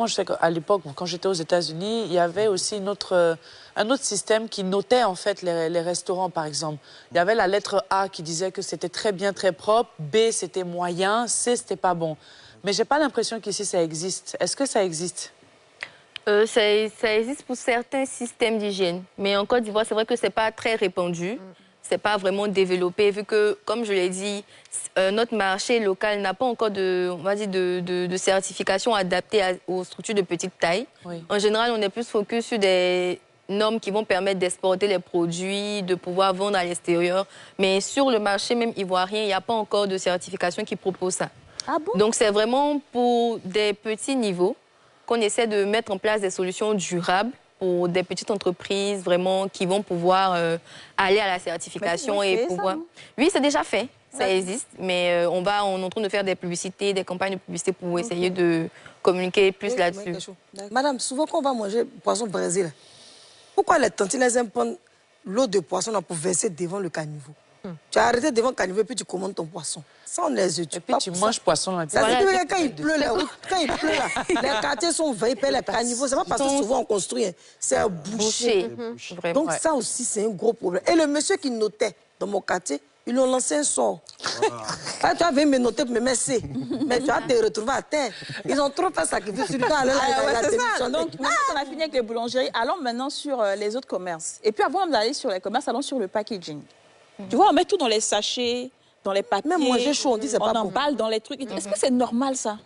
Moi, je sais qu'à l'époque, quand j'étais aux États-Unis, il y avait aussi un autre système qui notait en fait les restaurants, par exemple. Il y avait la lettre A qui disait que c'était très bien, très propre, B c'était moyen, C c'était pas bon. Mais j'ai pas l'impression qu'ici ça existe. Est-ce que ça existe? Ça existe pour certains systèmes d'hygiène, mais en Côte d'Ivoire, c'est vrai que c'est pas très répandu. C'est pas vraiment développé, vu que, comme je l'ai dit, notre marché local n'a pas encore de certification adaptée aux structures de petite taille. Oui. En général, on est plus focus sur des normes qui vont permettre d'exporter les produits, de pouvoir vendre à l'extérieur. Mais sur le marché même ivoirien, il n'y a pas encore de certification qui propose ça. Ah bon? Donc, c'est vraiment pour des petits niveaux qu'on essaie de mettre en place des solutions durables pour des petites entreprises vraiment qui vont pouvoir aller à la certification et pouvoir... Ça, oui, c'est déjà fait, ça existe, mais on est en train de faire des publicités, des campagnes de publicité pour essayer de communiquer plus là-dessus. Madame, souvent quand on va manger poisson brésil, pourquoi les tantes les aiment prendre l'eau de poisson là pour verser devant le caniveau? Tu as arrêté devant le caniveau et puis tu commandes ton poisson. Sans les yeux, et puis tu manges poisson là. Ça veut dire que quand il pleut là, les quartiers sont veillés par les caniveaux. C'est pas parce que souvent on construit, hein. C'est bouché. Donc ça aussi, c'est un gros problème. Et le monsieur qui notait dans mon quartier, ils lui ont lancé un sort. Ah, tu avais me noter pour me mettre C. Mais tu vas te retrouver à terre. Ils ont trop fait sacrifice sur le temps. C'est ça. Donc, maintenant qu'on a fini avec les boulangeries, allons maintenant sur les autres commerces. Et puis avant d'aller sur les commerces, allons sur le packaging. Tu vois, on met tout dans les sachets, dans les papiers. Même manger chaud, on dit c'est pas bon. On emballe dans les trucs. Est-ce que c'est normal, ça?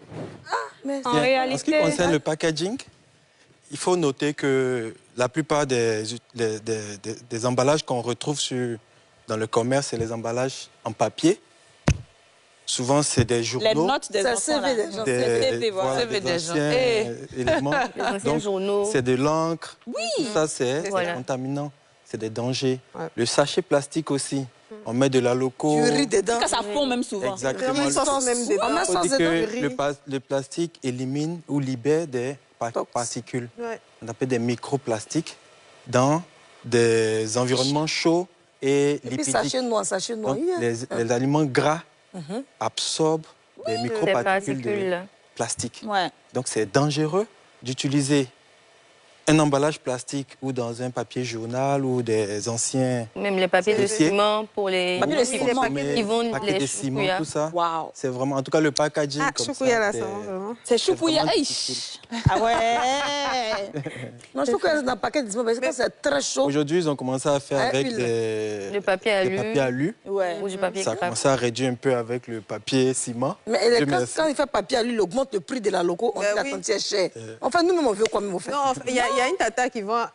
En réalité... En ce qui concerne le packaging, il faut noter que la plupart des emballages qu'on retrouve dans le commerce, c'est les emballages en papier. Souvent, c'est des journaux. Les notes des enfants, des anciens éléments. Donc, c'est de l'encre. Oui. Ça, c'est contaminant. C'est des dangers. Ouais. Le sachet plastique aussi. On met de la loco. Tu ris dedans. Ça fond même souvent. Exactement. Il faut dire que le plastique élimine ou libère des particules. Ouais. On appelle des microplastiques dans des environnements chauds et lipidiques. Sachet noir. Donc, les aliments gras absorbent des microparticules de plastique. Ouais. Donc, c'est dangereux d'utiliser un emballage plastique ou dans un papier journal ou des anciens... Même les papiers de ciment pour les... Papiers de ciment qui vont les de ciment, tout ça. Wow. C'est vraiment... En tout cas, le packaging comme ça, là, c'est choupouilla. Ah ouais. Non, je trouve que dans le paquet de ciment, parce que c'est très chaud. Aujourd'hui, ils ont commencé à faire avec le papier alu. Ouais. Ou du papier ça a commencé à réduire un peu avec le papier ciment. Mais quand il fait papier alu, il augmente le prix de la loco. On dit la quantité est chère. Enfin, nous-mêmes, on veut quoi même au fait. Il y a une tata qui vend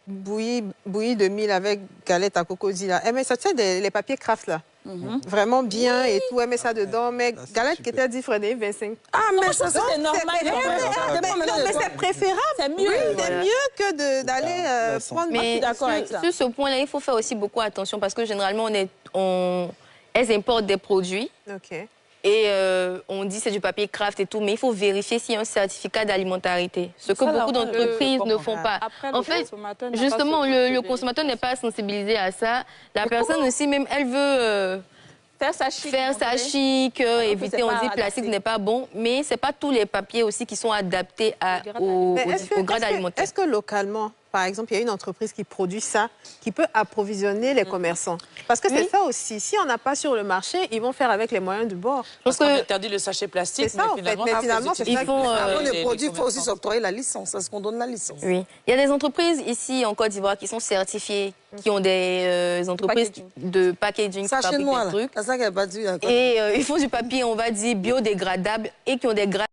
bouillie de mil avec galette à cocody là. Elle met ça, tu sais, les papiers craft là. Vraiment bien et tout. Elle met ça dedans. Mais galette qui était 10 francs, 25. Ah, mais ça, c'est normal. Non, mais c'est préférable. C'est mieux. C'est mieux que d'aller prendre... Mais sur ce point-là, il faut faire aussi beaucoup attention parce que généralement, elles importent des produits. OK. Et on dit c'est du papier craft et tout, mais il faut vérifier s'il y a un certificat d'alimentarité. Ce que beaucoup d'entreprises ne font pas. En fait, justement, le consommateur n'est pas sensibilisé à ça. La personne aussi, même, elle veut faire sa chic, éviter, on dit plastique n'est pas bon, mais ce n'est pas tous les papiers aussi qui sont adaptés au grade alimentaire. Est-ce que localement, par exemple, il y a une entreprise qui produit ça, qui peut approvisionner les commerçants? Parce que c'est ça aussi. Si on n'a pas sur le marché, ils vont faire avec les moyens du bord. Parce qu'on interdit le sachet plastique. C'est ça, en fait. Mais finalement, c'est ça. Avant les produits, il faut aussi s'octroyer la licence. Est-ce qu'on donne la licence? Oui. Il y a des entreprises ici en Côte d'Ivoire qui sont certifiées, qui ont des entreprises de packaging. Sachet noir, là. Et ils font du papier, on va dire, biodégradable et qui ont des grades